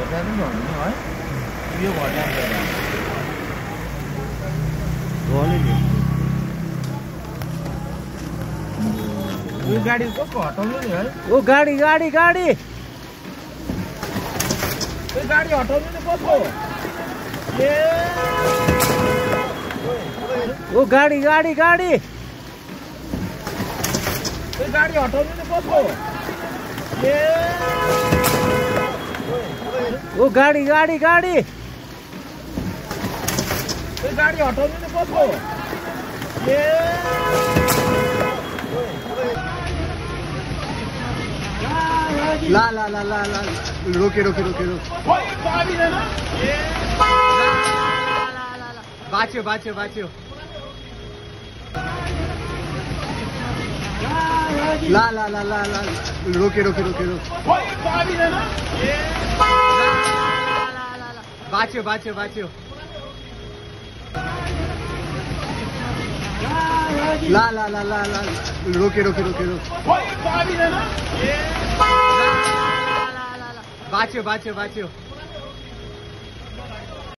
घट्या पनि भन्नु है यो घट्या यो गाडी कसको हटाउनु नि है ओ गाडी गाडी गाडी यो गाडी हटाउनु नि कसको ए ओ गाडी गाडी गाडी यो गाडी हटाउनु नि कसको ए ओ गाडी गाडी गाडी यो गाडी हटाउनु नि कसको ए ला ला ला ला ला रोके रोके रोके रोके बाँच्यो बाँच्यो बाँच्यो ला ला ला ला ला रोके रोके रोके रोके बाँच्यो बाँच्यो बाँच्यो ला ला ला ला ला रोके रोके रोके रोके बाँच्यो बाँच्यो बाँच्यो